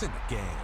points in the game.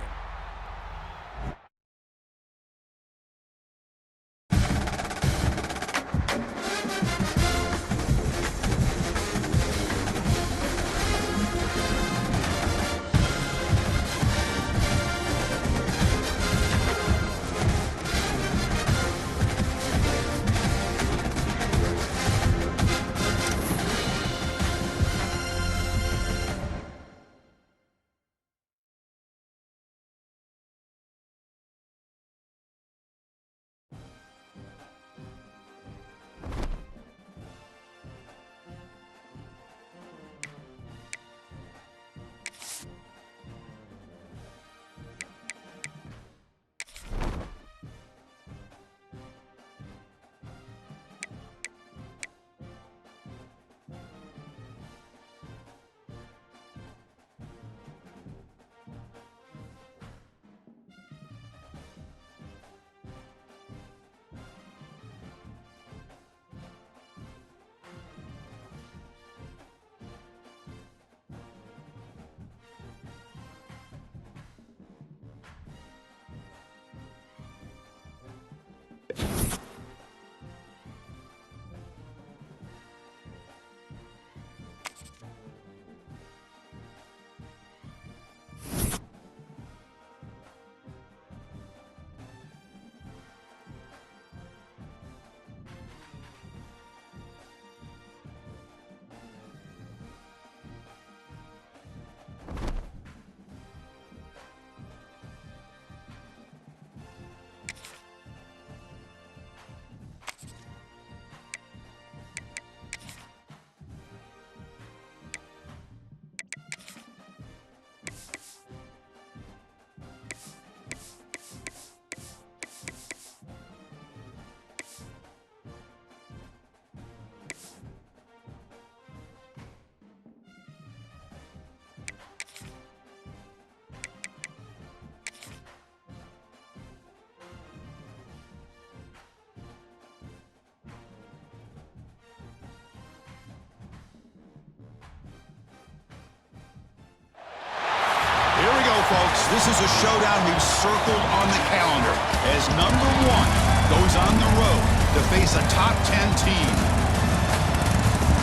Folks, this is a showdown we've circled on the calendar as number one goes on the road to face a top 10 team.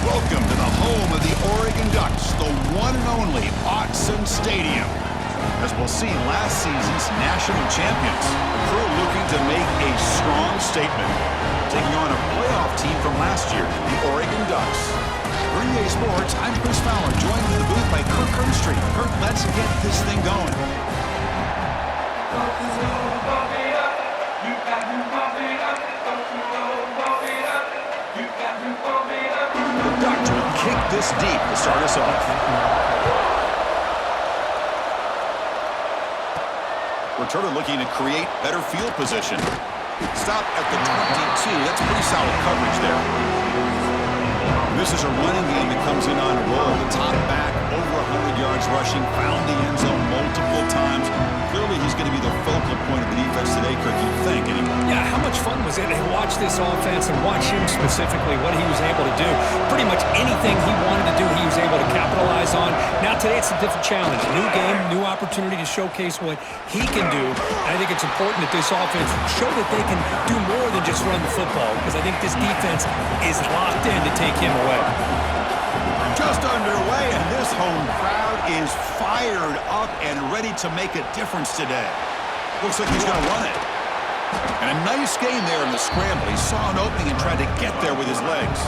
Welcome to the home of the Oregon Ducks, the one and only Autzen Stadium. As we'll see, last season's national champions, the Crew looking to make a strong statement, taking on a playoff team from last year, the Oregon Ducks. For EA Sports, I'm Chris Fowler, joined in the booth by Kirk Herbstreit. Kirk, let's get this thing going. The Ducks will kick this deep to start us off. Returner looking to create better field position. Stop at the 22. That's pretty solid coverage there. This is a running game that comes in on a roll. The top back, over 100 yards rushing, found the end zone multiple times. Clearly, he's going to be the focal point of the defense today, Kirk, you think, anyway. Yeah, how much fun was it to watch this offense and watch him specifically, what he was able to do. Pretty much anything he wanted to do, he was able to capitalize on. Now, today, it's a different challenge. New game, new opportunity to showcase what he can do. And I think it's important that this offense show that they can do more than just run the football, because I think this defense is locked in to take him away. Just underway, and this home crowd is fired up and ready to make a difference today. Looks like he's going to run it. And a nice gain there in the scramble. He saw an opening and tried to get there with his legs.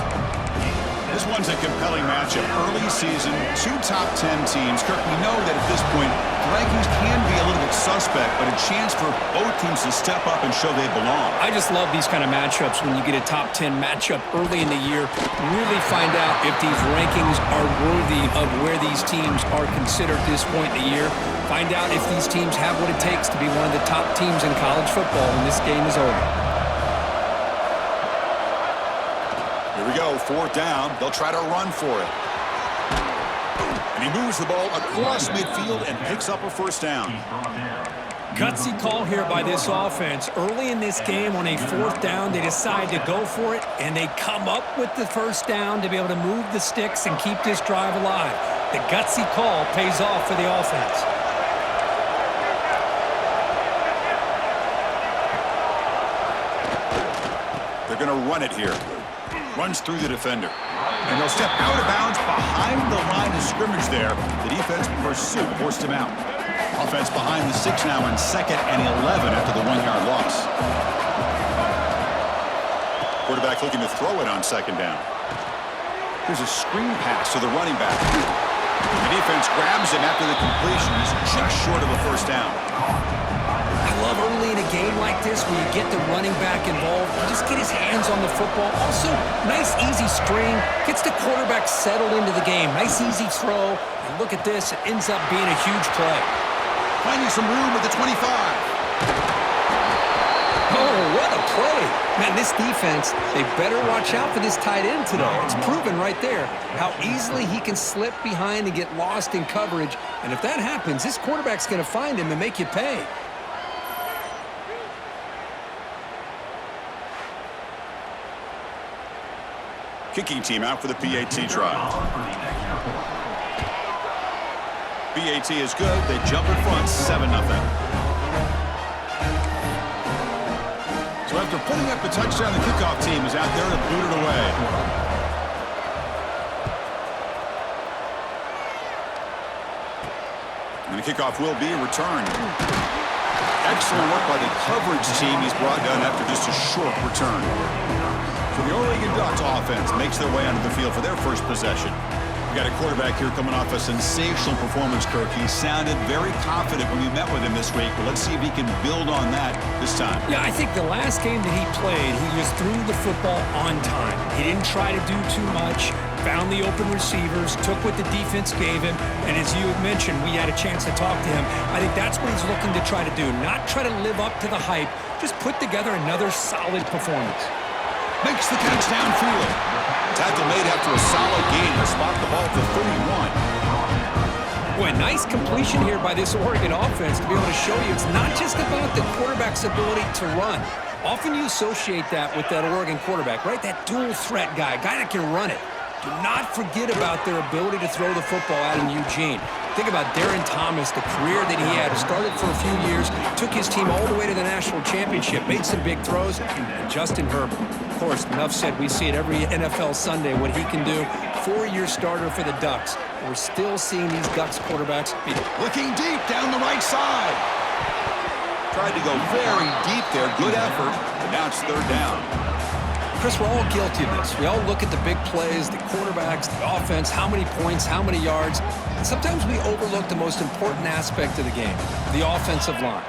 This one's a compelling matchup. Early season, two top 10 teams. Kirk, we know that at this point, the rankings can be a little bit suspect, but a chance for both teams to step up and show they belong. I just love these kind of matchups when you get a top 10 matchup early in the year. Really find out if these rankings are worthy of where these teams are considered at this point in the year. Find out if these teams have what it takes to be one of the top teams in college football when this game is over. Here we go, fourth down. They'll try to run for it. And he moves the ball across midfield and picks up a first down. Gutsy call here by this offense. Early in this game on a fourth down, they decide to go for it, and they come up with the first down to be able to move the sticks and keep this drive alive. The gutsy call pays off for the offense. run it here. Runs through the defender. And they'll step out of bounds behind the line of scrimmage there. The defense pursued, forced him out. Offense behind the 6 now in 2nd and 11 after the 1-yard loss. Quarterback looking to throw it on 2nd down. Here's a screen pass to the running back. The defense grabs him after the completion. He's just short of a first down. I love early in a game like this where you get the running back involved. You just get his hands on the football. Also, nice easy screen. Gets the quarterback settled into the game. Nice easy throw. And look at this. It ends up being a huge play. Finding some room at the 25. Oh, what a play. Man, this defense, they better watch out for this tight end today. It's proven right there how easily he can slip behind and get lost in coverage. And if that happens, this quarterback's going to find him and make you pay. Kicking team out for the PAT try. PAT is good. They jump in front, 7-0. So after putting up the touchdown, the kickoff team is out there to boot it away. And the kickoff will be returned. Excellent work by the coverage team. He's brought down after just a short return. So the Oregon Ducks offense makes their way onto the field for their first possession. We got a quarterback here coming off a sensational performance, Kirk. He sounded very confident when we met with him this week, but let's see if he can build on that this time. Yeah, I think the last game that he played, he just threw the football on time. He didn't try to do too much, found the open receivers, took what the defense gave him, and as you had mentioned, we had a chance to talk to him. I think that's what he's looking to try to do, not try to live up to the hype, just put together another solid performance. Makes the catch downfield. Tackle made after a solid gain to spot the ball at the 31. Boy, nice completion here by this Oregon offense to be able to show you it's not just about the quarterback's ability to run. Often you associate that with that Oregon quarterback, right? That dual threat guy that can run it. Do not forget about their ability to throw the football out in Eugene. Think about Darren Thomas, the career that he had. Started for a few years, took his team all the way to the national championship, made some big throws. And Justin Herbert, of course, enough said, we see it every NFL Sunday what he can do. 4-year starter for the Ducks. We're still seeing these Ducks quarterbacks be looking deep down the right side. Tried to go very deep there. Good effort. But now it's 3rd down. Chris, we're all guilty of this. We all look at the big plays, the quarterbacks, the offense, how many points, how many yards. And sometimes we overlook the most important aspect of the game, the offensive line.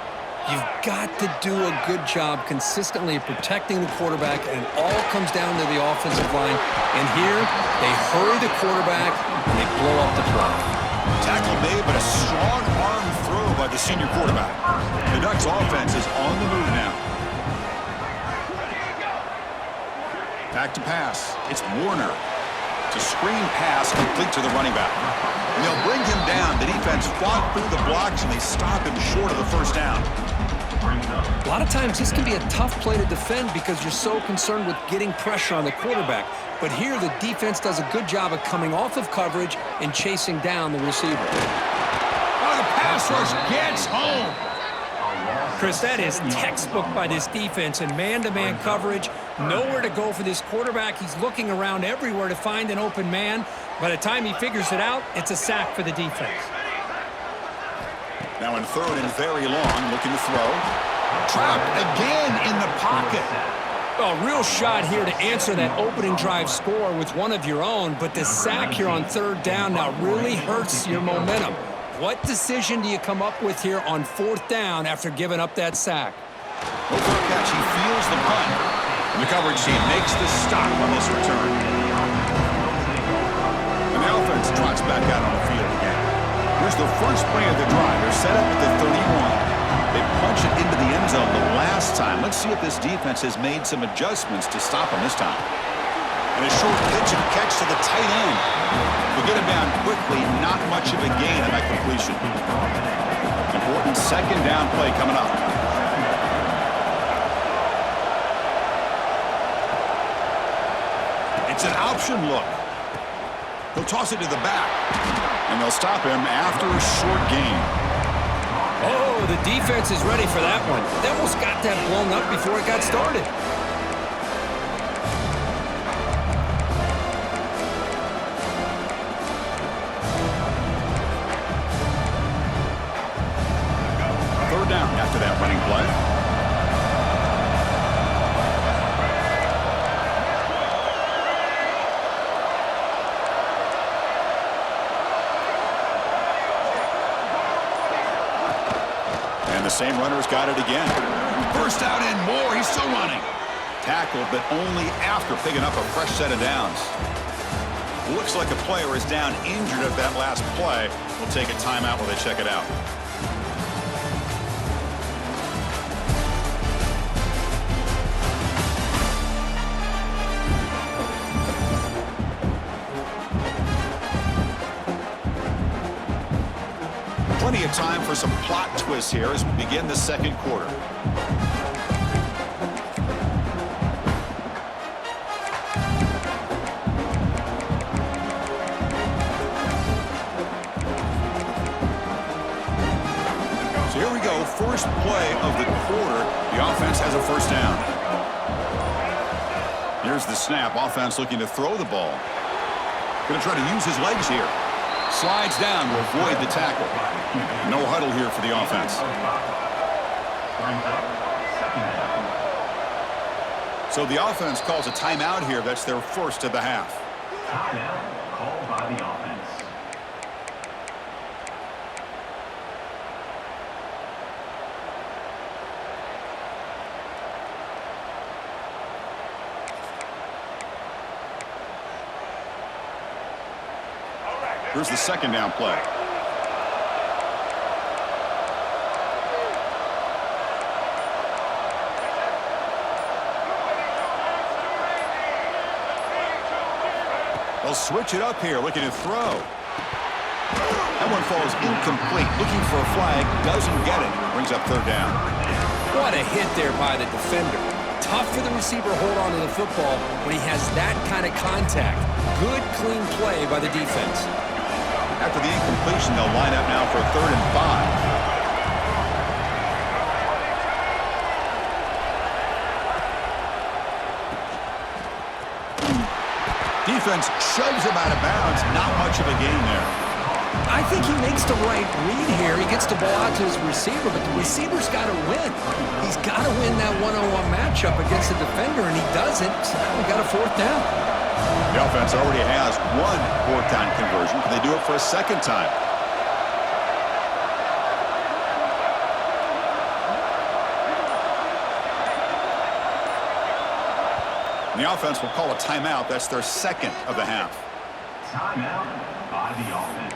You've got to do a good job consistently protecting the quarterback, and it all comes down to the offensive line. And here, they hurry the quarterback, and they blow up the play. Tackle made, but a strong arm throw by the senior quarterback. The Ducks offense is on the move now. Back to pass. It's Warner. It's a screen pass complete to the running back. And they'll bring him down. The defense fought through the blocks, and they stop him short of the first down. A lot of times this can be a tough play to defend because you're so concerned with getting pressure on the quarterback. But here the defense does a good job of coming off of coverage and chasing down the receiver. Oh, the pass rush gets home. Chris, that is textbook by this defense in man-to-man coverage. Nowhere to go for this quarterback. He's looking around everywhere to find an open man. By the time he figures it out, it's a sack for the defense. Now in 3rd and very long, looking to throw. Trapped again in the pocket. A real shot here to answer that opening drive score with one of your own, but the sack here on 3rd down now really hurts your momentum. What decision do you come up with here on 4th down after giving up that sack? Over a catch, he feels the punt. And the coverage team makes the stop on this return. And the offense trots back out on the field again. Here's the first play of the drive. They're set up at the 31. They punch it into the end zone the last time. Let's see if this defense has made some adjustments to stop them this time. And a short pitch and catch to the tight end. We'll get him down quickly. Not much of a gain on that completion. Important 2nd down play coming up. It's an option look. He'll toss it to the back. And they'll stop him after a short gain. Oh, the defense is ready for that one. They almost got that blown up before it got started. the same runner's got it again. First down and more. He's still running. Tackled, but only after picking up a fresh set of downs. Looks like a player is down injured at that last play. We'll take a timeout while they check it out. Plenty of time for some plot twists here as we begin the second quarter. So here we go, first play of the quarter. The offense has a first down. Here's the snap. Offense looking to throw the ball. Going to try to use his legs here. Slides down to avoid the tackle. No huddle here for the offense. So the offense calls a timeout here. That's their first of the half. Timeout called by the offense. Here's the second down play. They'll switch it up here, looking to throw. That one falls incomplete. Looking for a flag, doesn't get it. Brings up third down. What a hit there by the defender. Tough for the receiver to hold on to the football when he has that kind of contact. Good, clean play by the defense. After the incompletion, they'll line up now for 3rd and 5. Defense shoves him out of bounds. Not much of a gain there. I think he makes the right read here. He gets the ball out to his receiver, but the receiver's got to win. He's got to win that one-on-one matchup against the defender, and he doesn't. So we got a 4th down. The offense already has one 4th down conversion. Can they do it for a second time? And the offense will call a timeout. That's their second of the half. Timeout by the offense.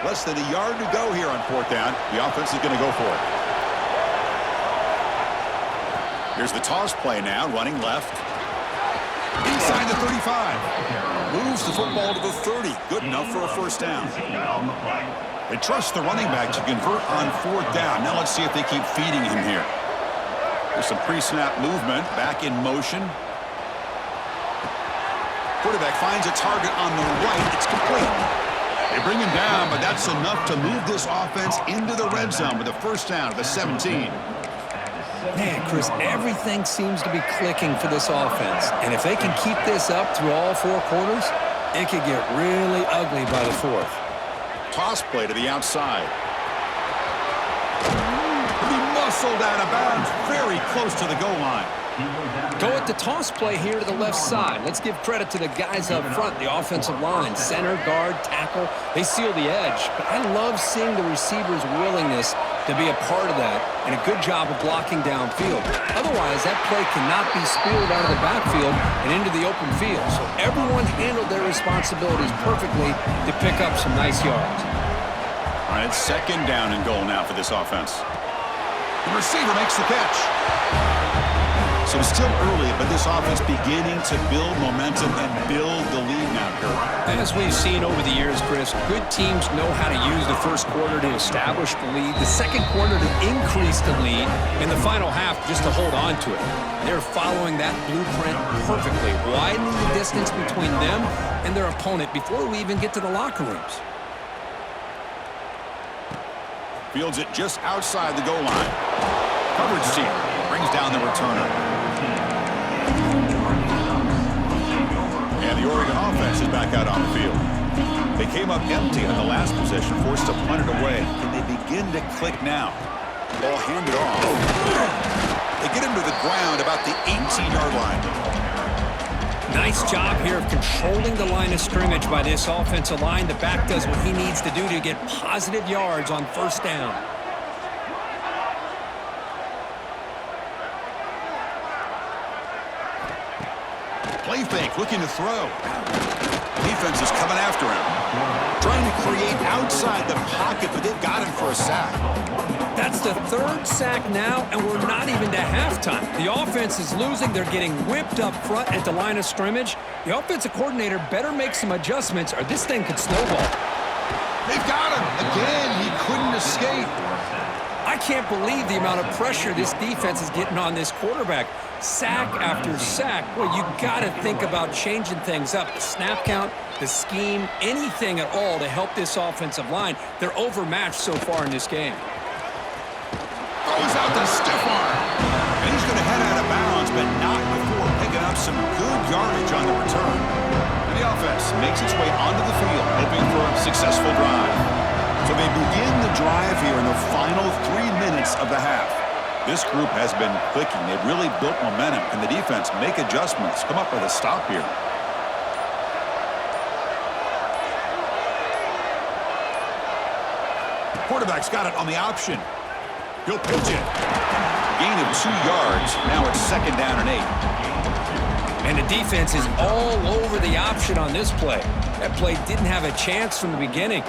Less than a yard to go here on 4th down. The offense is going to go for it. Here's the toss play now, running left. Inside the 35. Moves the football to the 30. Good enough for a first down. They trust the running back to convert on 4th down. Now let's see if they keep feeding him here. There's some pre-snap movement. Back in motion. Quarterback finds a target on the right. It's complete. They bring him down, but that's enough to move this offense into the red zone with a first down at the 17. Man, Chris, everything seems to be clicking for this offense. And if they can keep this up through all 4 quarters, it could get really ugly by the 4th. Toss play to the outside. He muscled out of bounds very close to the goal line. Go at the toss play here to the left side. Let's give credit to the guys up front, the offensive line, center, guard, tackle. They seal the edge. But I love seeing the receiver's willingness to be a part of that and a good job of blocking downfield. Otherwise, that play cannot be spilled out of the backfield and into the open field. So everyone handled their responsibilities perfectly to pick up some nice yards. All right, it's 2nd down and goal now for this offense. The receiver makes the catch. So it's still early, but this offense beginning to build momentum and build the lead now, Kurt. As we've seen over the years, Chris, good teams know how to use the first quarter to establish the lead, the second quarter to increase the lead, and the final half just to hold on to it. They're following that blueprint perfectly, widening the distance between them and their opponent before we even get to the locker rooms. Fields it just outside the goal line. Coverage team brings down the returner. And the Oregon offense is back out on the field. They came up empty on the last possession, forced to punt it away. Can they begin to click now? Ball handed off. They get him to the ground about the 18-yard line. Nice job here of controlling the line of scrimmage by this offensive line. The back does what he needs to do to get positive yards on first down. Play fake, looking to throw. Defense is coming after him. Trying to create outside the pocket, but they've got him for a sack. That's the third sack now, and we're not even to halftime. The offense is losing. They're getting whipped up front at the line of scrimmage. The offensive coordinator better make some adjustments, or this thing could snowball. They've got him. Again, he couldn't escape. I can't believe the amount of pressure this defense is getting on this quarterback. Sack after sack. Well, you got to think about changing things up. The snap count, the scheme, anything at all to help this offensive line. They're overmatched so far in this game. Throws out the stiff arm. And he's going to head out of bounds, but not before picking up some good yardage on the return. And the offense makes its way onto the field, hoping for a successful drive. So they begin the drive here in the final 3 minutes of the half. This group has been clicking. They've really built momentum. Can the defense make adjustments? Come up with a stop here. Quarterback's got it on the option. He'll pitch it. Gain of 2 yards. Now it's 2nd down and 8. And the defense is all over the option on this play. That play didn't have a chance from the beginning.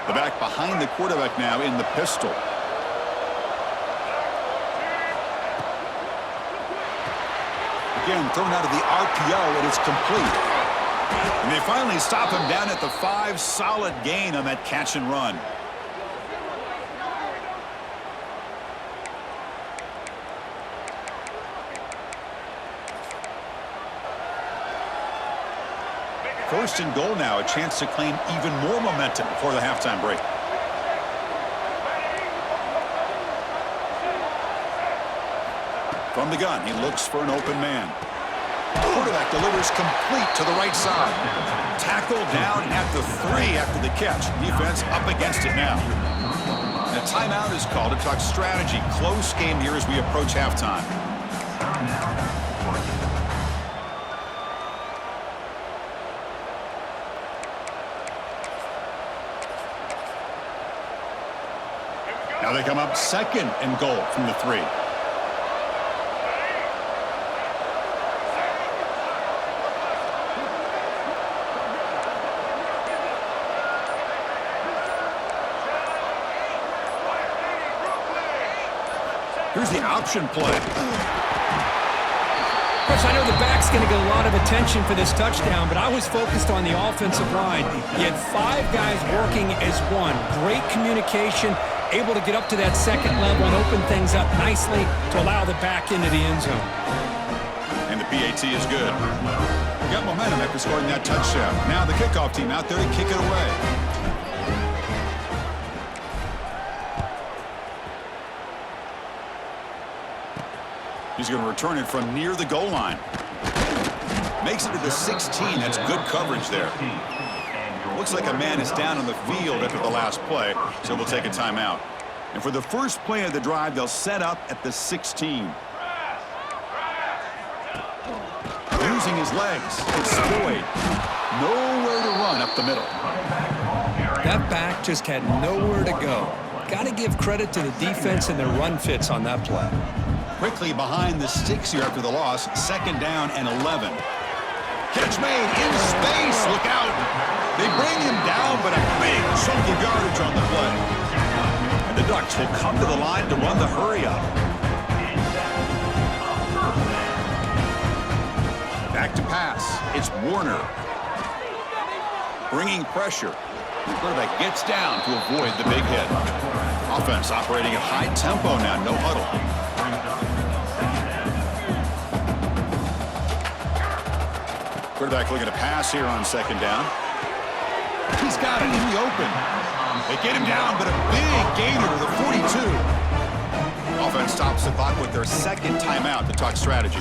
The back behind the quarterback now in the pistol. Again, thrown out of the RPO, and it's complete. And they finally stop him down at the 5. Solid gain on that catch and run. First and goal now, a chance to claim even more momentum before the halftime break. From the gun, he looks for an open man. Quarterback delivers complete to the right side. Tackle down at the 3 after the catch. Defense up against it now. And a timeout is called to talk strategy. Close game here as we approach halftime. Now they come up 2nd and goal from the 3. Here's the option play. Coach, I know the back's going to get a lot of attention for this touchdown, but I was focused on the offensive line. You had 5 guys working as one. Great communication, able to get up to that 2nd level and open things up nicely to allow the back into the end zone. And the PAT is good. Got momentum after scoring that touchdown. Now the kickoff team out there to kick it away. He's going to return it from near the goal line. Makes it to the 16. That's good coverage there. Looks like a man is down on the field after the last play, so we'll take a timeout. And for the first play of the drive, they'll set up at the 16. Using his legs, it's Boyd. Nowhere to run up the middle. That back just had nowhere to go. Got to give credit to the defense and their run fits on that play. Quickly behind the sticks here after the loss. 2nd down and 11. Catch made in space. Look out. They bring him down, but a big chunk of yardage on the play. And the Ducks will come to the line to run the hurry up. Back to pass. It's Warner. Bringing pressure. The quarterback gets down to avoid the big hit. Offense operating at high tempo now. No huddle. Quarterback looking to pass here on 2nd down. He's got it in the open. They get him down, but a big gainer to the 42. Offense stops the clock with their second timeout to talk strategy.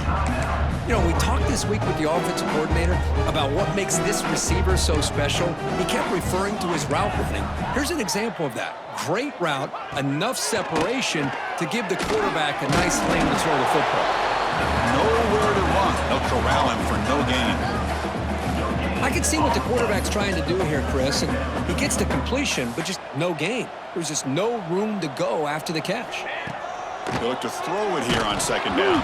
You know, we talked this week with the offensive coordinator about what makes this receiver so special. He kept referring to his route running. Here's an example of that. Great route, enough separation to give the quarterback a nice lane to throw the football. Nowhere to run. They'll corral him for no gain. I can see what the quarterback's trying to do here, Chris, and he gets the completion, but just no gain. There's just no room to go after the catch. They look to throw it here on second down.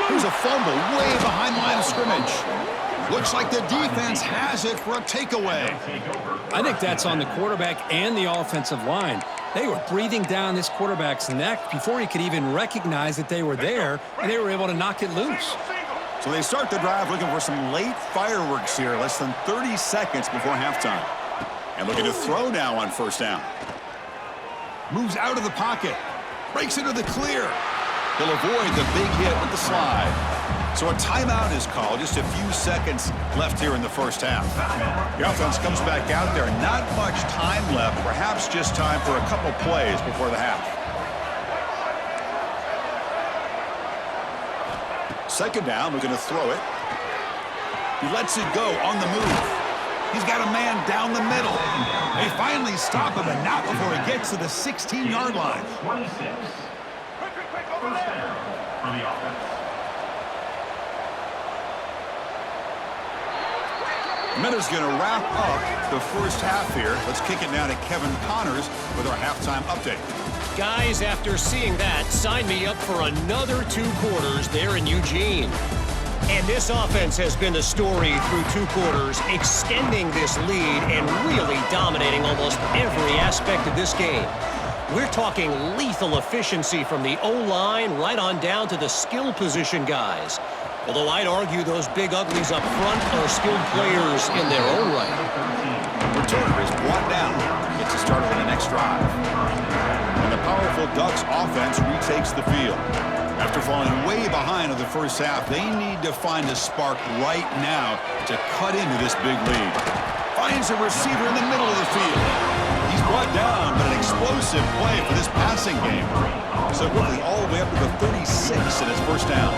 Here's a fumble way behind the line of scrimmage. Looks like the defense has it for a takeaway. I think that's on the quarterback and the offensive line. They were breathing down this quarterback's neck before he could even recognize that they were there, and they were able to knock it loose. So they start the drive looking for some late fireworks here, less than 30 seconds before halftime. And looking to throw now on first down. Moves out of the pocket. Breaks into the clear. He'll avoid the big hit with the slide. So a timeout is called. Just a few seconds left here in the first half. The offense comes back out there. Not much time left. Perhaps just time for a couple plays before the half. Second down, looking to throw it. He lets it go on the move. He's got a man down the middle. They finally stop him, and not before he gets to the 16-yard line. 26. First down for the offense. Minute's going to wrap up the first half here. Let's kick it now to Kevin Connors with our halftime update. Guys, after seeing that, sign me up for another 2 quarters there in Eugene. And this offense has been the story through 2 quarters, extending this lead and really dominating almost every aspect of this game. We're talking lethal efficiency from the O-line right on down to the skill position guys. Although I'd argue those big uglies up front are skilled players in their own right. Returner is brought down. Gets us started on the next drive. And the powerful Ducks offense retakes the field. After falling way behind in the first half, they need to find a spark right now to cut into this big lead. Finds a receiver in the middle of the field. He's brought down, but an explosive play for this passing game. So quickly all the way up to the 36 in his first down.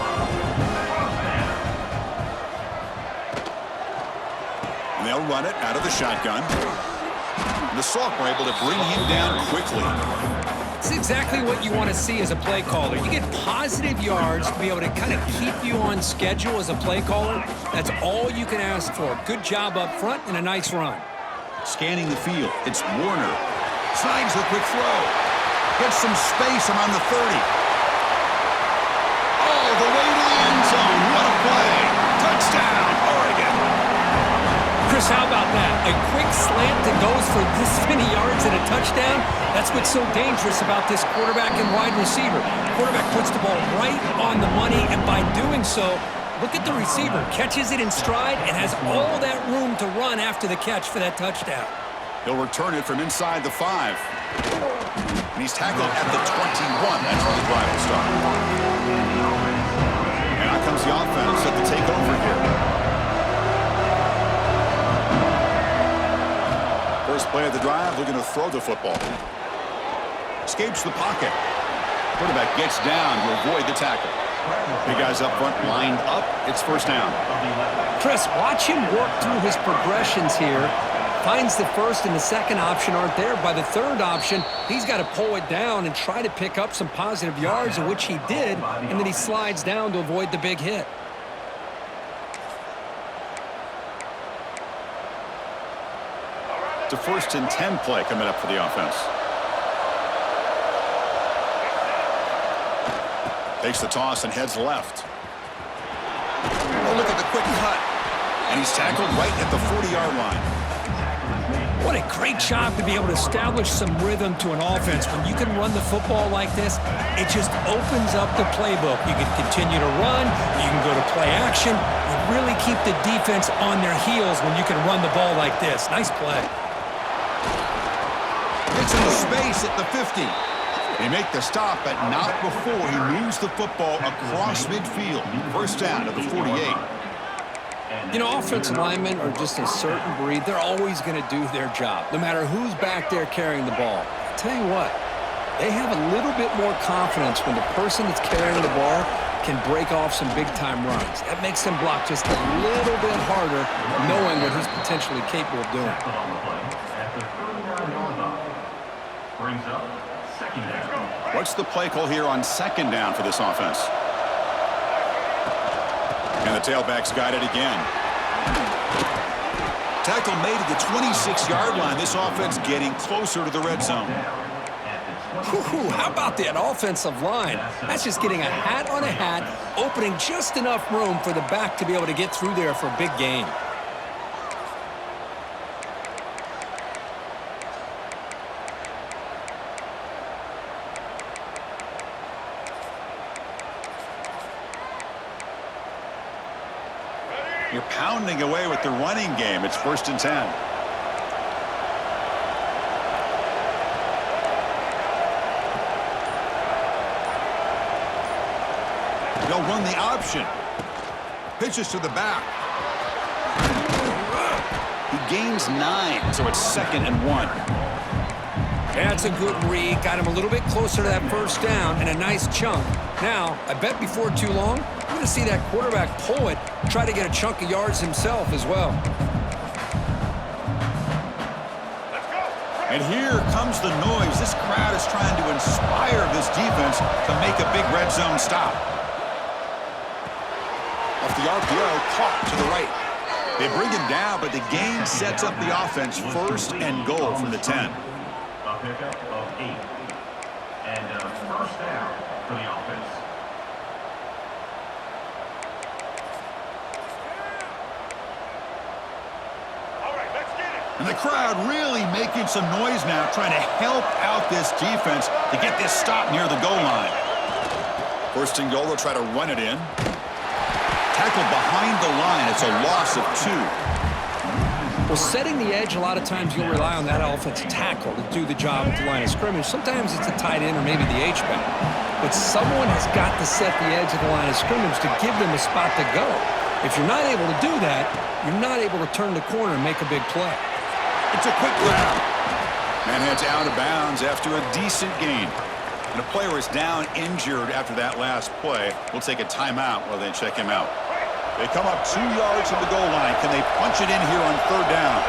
And they'll run it out of the shotgun. And the Sauk were able to bring him down quickly. It's exactly what you want to see as a play caller. You get positive yards to be able to kind of keep you on schedule as a play caller. That's all you can ask for. Good job up front and a nice run. Scanning the field, it's Warner. Slides the quick throw. Gets some space around the 30. All the way to the end zone. What a play. Touchdown, Oregon. Chris, how about that? A quick slant that goes for this many yards and a touchdown. That's what's so dangerous about this quarterback and wide receiver. Quarterback puts the ball right on the money, and by doing so, look at the receiver. Catches it in stride and has all that room to run after the catch for that touchdown. He'll return it from inside the 5. And he's tackled at the 21. That's where the drive will start. And out comes the offense set to take over here. First play of the drive, looking to throw the football. Escapes the pocket. Quarterback gets down to avoid the tackle. Big guys up front lined up. It's first down. Chris, watch him work through his progressions here. Finds the first and the second option aren't there. By the third option, he's got to pull it down and try to pick up some positive yards, of which he did, and then he slides down to avoid the big hit. It's a 1st and 10 play coming up for the offense. Takes the toss and heads left. Oh, look at the quick cut. And he's tackled right at the 40-yard line. What a great job to be able to establish some rhythm to an offense. When you can run the football like this, it just opens up the playbook. You can continue to run. You can go to play action. You really keep the defense on their heels when you can run the ball like this. Nice play. Gets into space at the 50. They make the stop, but not before he moves the football across midfield. First down at the 48. You know, offensive linemen are just a certain breed. They're always going to do their job, no matter who's back there carrying the ball. I'll tell you what, They have a little bit more confidence when the person that's carrying the ball can break off some big-time runs. That makes them block just a little bit harder, knowing what he's potentially capable of doing. At the 39-yard line. Brings up second down. What's the play call here on second down for this offense? And the tailback's got it again. Tackle made at the 26-yard line. This offense getting closer to the red zone. Whew, how about that offensive line? That's just getting a hat on a hat, opening just enough room for the back to be able to get through there for a big gain. You're pounding away with the running game. It's 1st and 10. They'll run the option. Pitches to the back. He gains 9, so it's 2nd and 1. That's a good read. Got him a little bit closer to that first down and a nice chunk. Now, I bet before too long, we're going to see that quarterback pull it, try to get a chunk of yards himself as well. And here comes the noise. This crowd is trying to inspire this defense to make a big red zone stop. Off the RPO, caught to the right. They bring him down, but the gain sets up the offense 1st and goal from the 10. A pickup of 8. And a first down for the offense. All right, let's get it. And the crowd really making some noise now, trying to help out this defense to get this stop near the goal line. 1st and goal, they'll try to run it in. Tackled behind the line. It's a loss of 2. Well, setting the edge, a lot of times you'll rely on that offensive tackle to do the job at the line of scrimmage. Sometimes it's a tight end or maybe the H-back. But someone has got to set the edge of the line of scrimmage to give them a spot to go. If you're not able to do that, you're not able to turn the corner and make a big play. It's a quick grab. Man heads out of bounds after a decent gain. And a player is down injured after that last play. We'll take a timeout while they check him out. They come up 2 yards from the goal line. Can they punch it in here on 3rd down?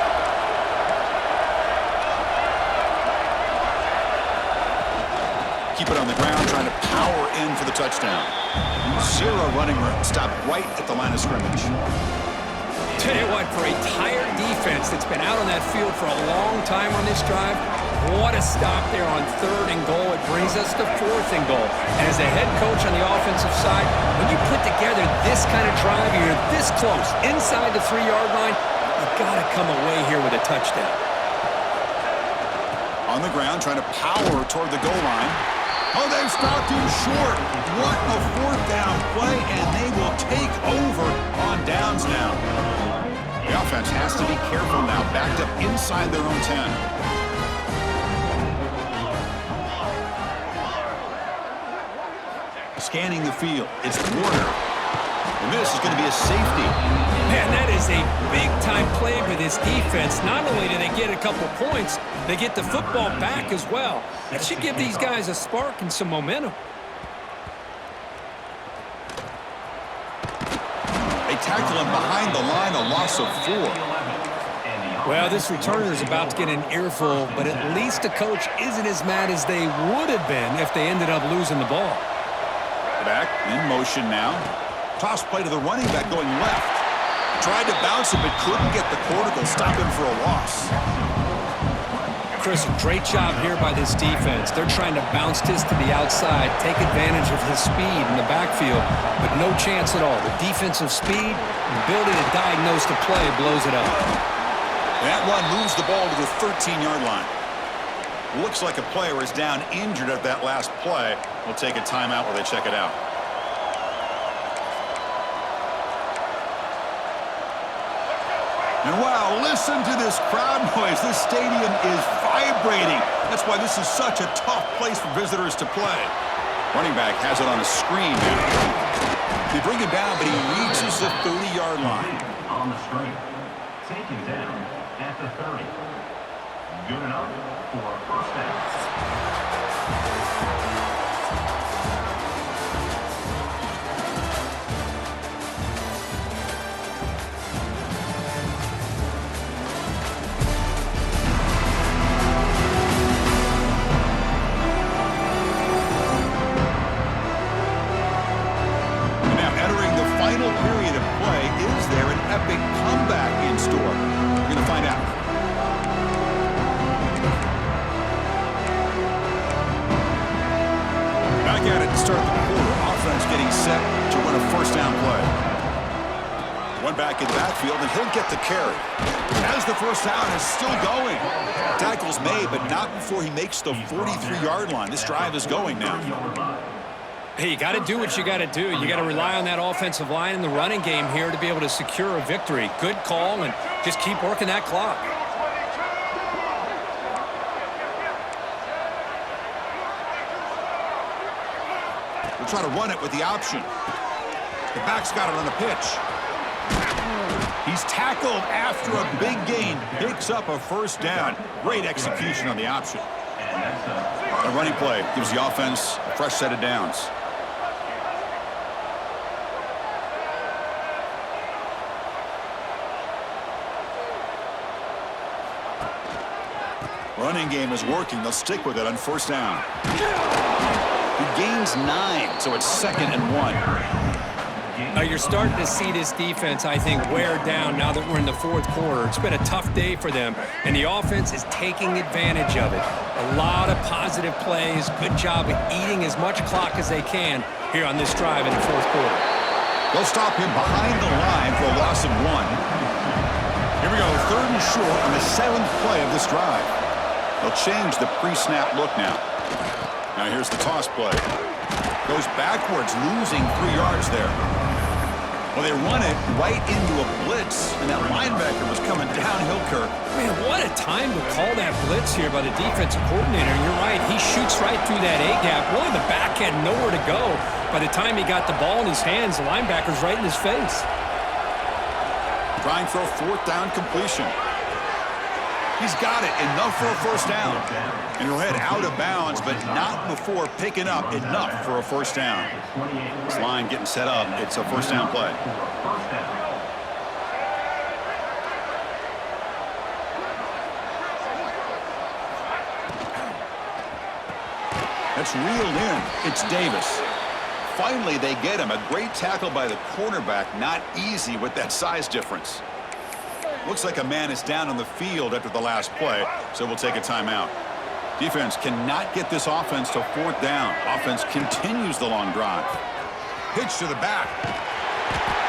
Keep it on the ground, trying to power in for the touchdown. 0 running room. Stop right at the line of scrimmage. Tell you what, for a tired defense that's been out on that field for a long time on this drive, what a stop there on 3rd and goal. It brings us to 4th and goal. And as a head coach on the offensive side, when you put together this kind of drive, you're this close, inside the 3-yard line, you've got to come away here with a touchdown. On the ground, trying to power toward the goal line. Oh, they've stopped him short. What a 4th down play, and they will take over on downs now. The offense has to be careful now, backed up inside their own 10. Scanning the field, it's Warner. And this is going to be a safety. Man, that is a big-time play for this defense. Not only do they get a couple points, they get the football back as well. That should give these guys a spark and some momentum. They tackle him behind the line, a loss of 4. Well, this returner is about to get an earful, but at least the coach isn't as mad as they would have been if they ended up losing the ball. Back in motion now. Toss play to the running back going left. Tried to bounce it, but couldn't get the cortical. Stop him for a loss. Chris, a great job here by this defense. They're trying to bounce this to the outside, take advantage of his speed in the backfield, but no chance at all. The defensive speed, ability to diagnose the play, blows it up. That run moves the ball to the 13-yard line. Looks like a player is down injured at that last play. We'll take a timeout while they check it out. And wow, listen to this crowd noise. This stadium is vibrating. That's why this is such a tough place for visitors to play. Running back has it on a screen now. They bring him down, but he reaches the 30-yard line. On the screen. Taken down at the 30. Good enough for a first down. getting set to run a first down play. One back in the backfield, and he'll get the carry. As the first down is still going. Tackle's made, but not before he makes the 43-yard line. This drive is going now. Hey, you got to do what you got to do. You got to rely on that offensive line in the running game here to be able to secure a victory. Good call, and just keep working that clock. We'll try to run it with the option. The back's got it on the pitch. He's tackled after a big gain. Picks up a first down. Great execution on the option. A running play gives the offense a fresh set of downs. Running game is working. They'll stick with it on first down. He gains 9, so it's 2nd and 1. Now you're starting to see this defense, I think, wear down now that we're in the fourth quarter. It's been a tough day for them, and the offense is taking advantage of it. A lot of positive plays. Good job of eating as much clock as they can here on this drive in the fourth quarter. They'll stop him behind the line for a loss of 1. Here we go, 3rd and short on the 7th play of this drive. They'll change the pre-snap look now. Now here's the toss play. Goes backwards, losing 3 yards there. Well, they run it right into a blitz, and that linebacker was coming downhill, Kirk. Man, what a time to call that blitz here by the defensive coordinator. You're right, he shoots right through that A-gap. Really, the back had nowhere to go. By the time he got the ball in his hands, the linebacker's right in his face. Trying for a 4th down completion. He's got it, enough for a first down. And he'll head out of bounds, but not before picking up enough for a first down. This line getting set up. It's a first down play. That's reeled in. It's Davis. Finally, they get him. A great tackle by the cornerback. Not easy with that size difference. Looks like a man is down on the field after the last play, so we'll take a timeout. Defense cannot get this offense to 4th down. Offense continues the long drive. Pitch to the back.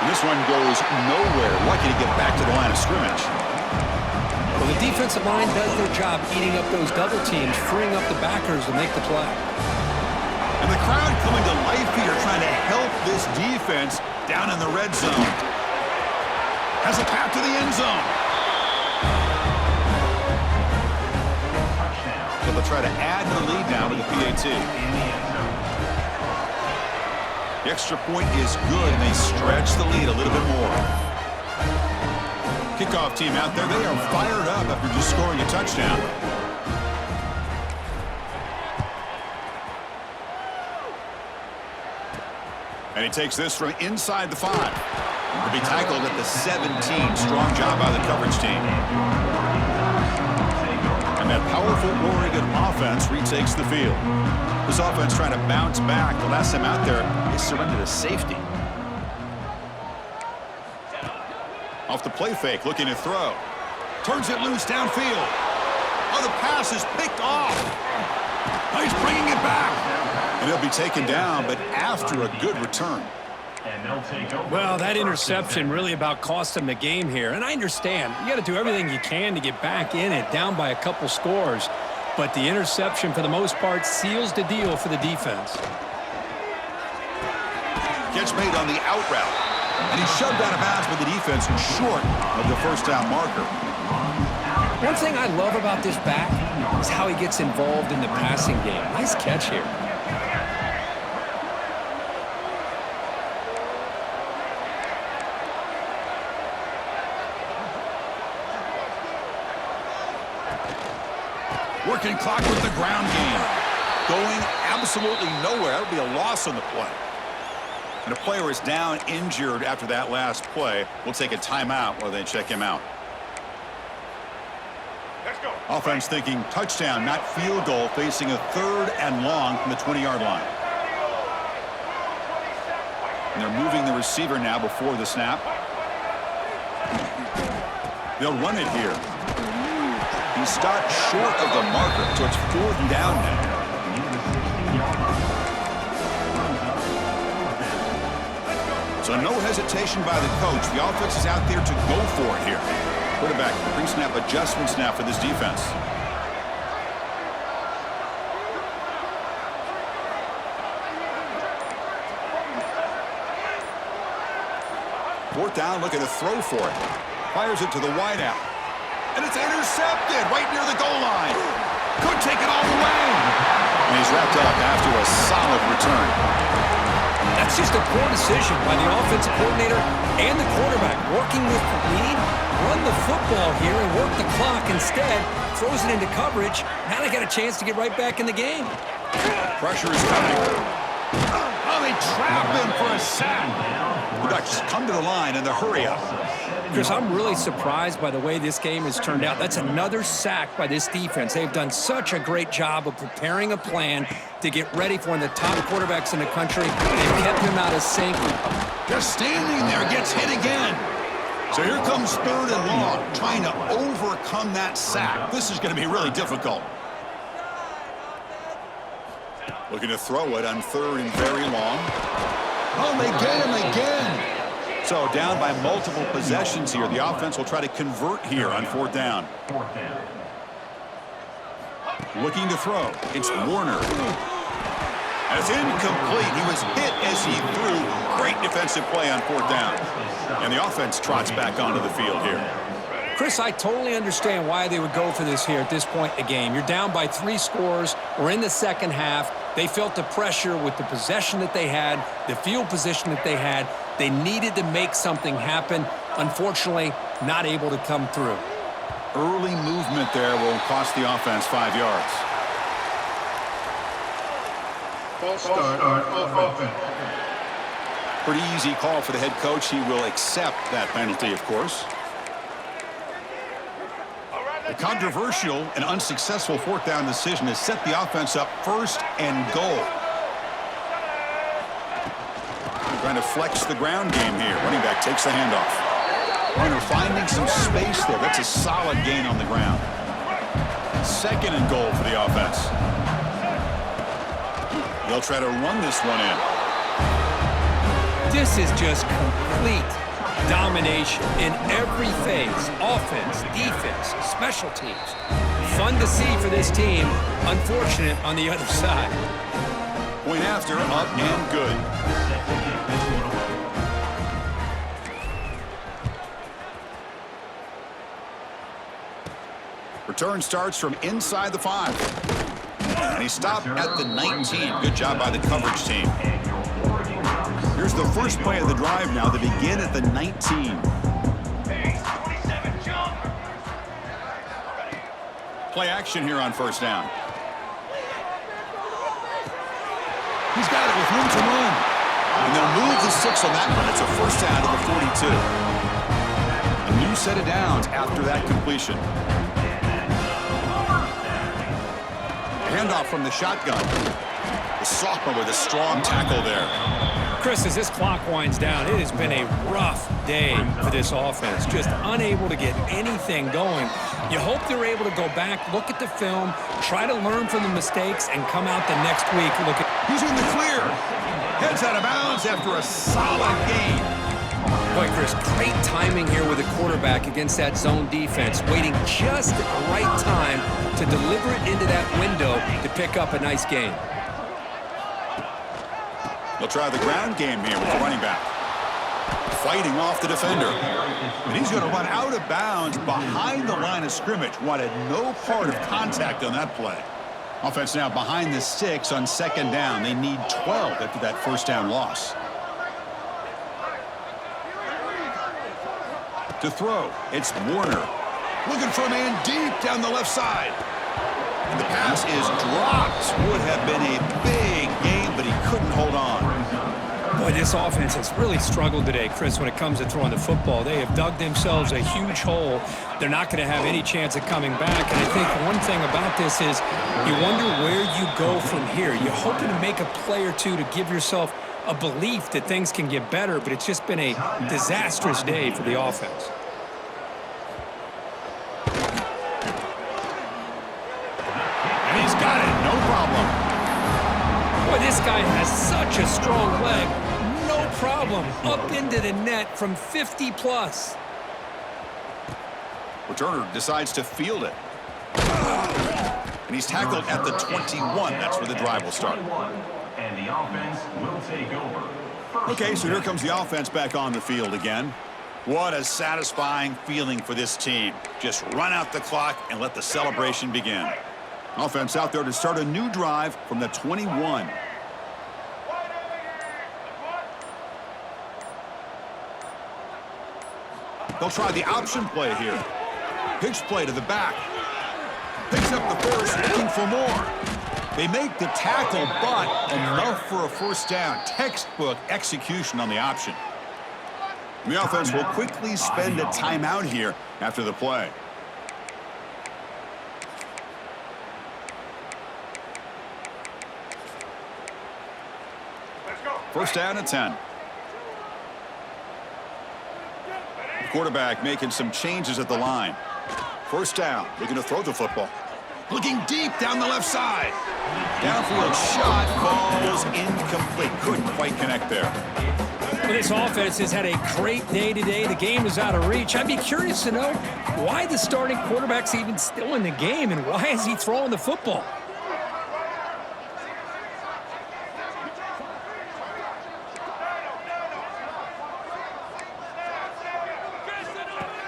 And this one goes nowhere. Lucky to get back to the line of scrimmage. Well, the defensive line does their job eating up those double teams, freeing up the backers to make the play. And the crowd coming to life here, trying to help this defense down in the red zone. Has a path to the end zone. So they'll try to add to the lead now with the PAT. The extra point is good, and they stretch the lead a little bit more. Kickoff team out there. They are fired up after just scoring a touchdown. And he takes this from inside the 5. He'll be tackled at the 17. Strong job by the coverage team. And that powerful Oregon offense retakes the field. This offense trying to bounce back. The last time out there, they surrendered a safety. Off the play fake, looking to throw. Turns it loose downfield. Oh, the pass is picked off. Oh, he's bringing it back. And he'll be taken down, but after a good return. Well, that interception really about cost them the game here. And I understand. You got to do everything you can to get back in it, down by a couple scores. But the interception, for the most part, seals the deal for the defense. Catch made on the out route. And he's shoved out of bounds with the defense short of the first down marker. One thing I love about this back is how he gets involved in the passing game. Nice catch here. Working clock with the ground game. Going absolutely nowhere. That would be a loss on the play. And a player is down injured after that last play. We'll take a timeout while they check him out. Let's go. Offense thinking touchdown, not field goal, facing a 3rd and long from the 20-yard line. And they're moving the receiver now before the snap. They'll run it here. He stopped short of the marker, so it's 4th down now. So no hesitation by the coach. The offense is out there to go for it here. Quarterback pre-snap adjustments now for this defense. Fourth down, looking to throw for it. Fires it to the wideout. And it's intercepted right near the goal line. Could take it all the way. And he's wrapped up after a solid return. That's just a poor decision by the offensive coordinator and the quarterback. Working with the lead, run the football here and work the clock. Instead, throws it into coverage. Now they got a chance to get right back in the game. Pressure is coming. Oh, they trap him for a sack. The Ducks come to the line in the hurry up. Chris, I'm really surprised by the way this game has turned out. That's another sack by this defense. They've done such a great job of preparing a plan to get ready for one of the top quarterbacks in the country. They've kept him out of sync. Just standing there, gets hit again. So here comes third and long, trying to overcome that sack. This is going to be really difficult. Looking to throw it on third and very long. Oh, they get him again. So down by multiple possessions here. The offense will try to convert here on fourth down. Looking to throw. It's Warner. As incomplete. He was hit as he threw. Great defensive play on fourth down. And the offense trots back onto the field here. Chris, I totally understand why they would go for this here at this point in the game. You're down by 3 scores. We're in the second half. They felt the pressure with the possession that they had, the field position that they had. They needed to make something happen. Unfortunately, not able to come through. Early movement there will cost the offense 5 yards. False start on offense. Pretty easy call for the head coach. He will accept that penalty, of course. The controversial and unsuccessful fourth down decision has set the offense up first and goal. Trying to flex the ground game here. Running back takes the handoff. Runner finding some space there. That's a solid gain on the ground. Second and goal for the offense. They'll try to run this one in. This is just complete domination in every phase. Offense, defense, special teams. Fun to see for this team. Unfortunate on the other side. Point after, up and good. Return starts from inside the 5. And he stopped at the 19. Good job by the coverage team. Here's the first play of the drive now. They begin at the 19. Play action here on first down. He's got it with room to run. And they'll move the 6 on that one. It's a first down to the 42. A new set of downs after that completion. Handoff from the shotgun. The sophomore with a strong tackle there. Chris, as this clock winds down, it has been a rough day for this offense. Just unable to get anything going. You hope they're able to go back, look at the film, try to learn from the mistakes, and come out the next week. Look at. He's in the clear. Heads out of bounds after a solid gain. Boy, Chris, great timing here with the quarterback against that zone defense, waiting just at the right time to deliver it into that window to pick up a nice gain. They'll try the ground game here with the running back. Fighting off the defender. And he's going to run out of bounds behind the line of scrimmage. Wanted no part of contact on that play. Offense now behind the 6 on second down. They need 12 after that first down loss. To throw, it's Warner. Looking for a man deep down the left side. And the pass is dropped. Would have been a big game, but he couldn't hold on. Boy, this offense has really struggled today, Chris, when it comes to throwing the football. They have dug themselves a huge hole. They're not going to have any chance of coming back. And I think one thing about this is you wonder where you go from here. You're hoping to make a play or two to give yourself a belief that things can get better, but it's just been a disastrous day for the offense. And he's got it, no problem. Boy, this guy has such a strong leg. No problem. Up into the net from 50 plus. Returner decides to field it. And he's tackled at the 21. That's where the drive will start. And the offense will take over. Okay, so here comes the offense back on the field again. What a satisfying feeling for this team. Just run out the clock and let the celebration begin. Offense out there to start a new drive from the 21. They'll try the option play here. Pitch play to the back. Picks up the first, looking for more. They make the tackle, but enough for a first down. Textbook execution on the option. The offense will quickly spend a timeout here after the play. First down at 10. The quarterback making some changes at the line. First down, looking to throw the football. Looking deep down the left side. Downfield shot falls incomplete. Couldn't quite connect there. Well, this offense has had a great day today. The game is out of reach. I'd be curious to know why the starting quarterback's even still in the game and why is he throwing the football?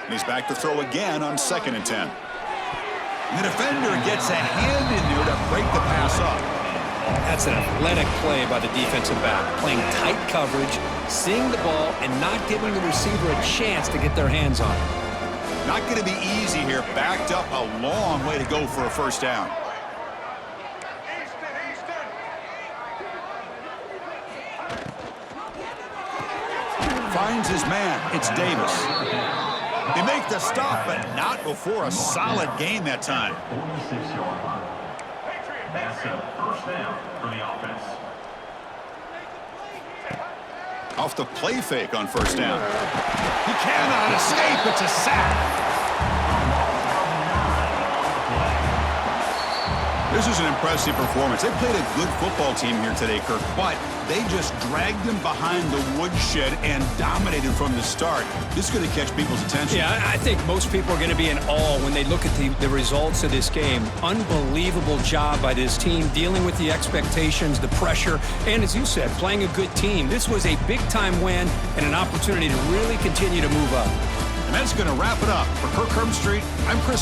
He's back to throw again on 2nd and 10. The defender gets a hand in there to break the pass up. That's an athletic play by the defensive back, playing tight coverage, seeing the ball, and not giving the receiver a chance to get their hands on it. Not going to be easy here. Backed up a long way to go for a first down. Finds his man. It's Davis. They make the stop, but not before a solid gain that time. 46-yard line. That's a first down for the offense. Off the play fake on first down. He cannot escape. It's a sack. This is an impressive performance. They played a good football team here today, Kirk, but they just dragged them behind the woodshed and dominated from the start. This is going to catch people's attention. Yeah, I think most people are going to be in awe when they look at the results of this game. Unbelievable job by this team, dealing with the expectations, the pressure, and as you said, playing a good team. This was a big-time win and an opportunity to really continue to move up. And that's going to wrap it up. For Kirk Herbstreit, I'm Chris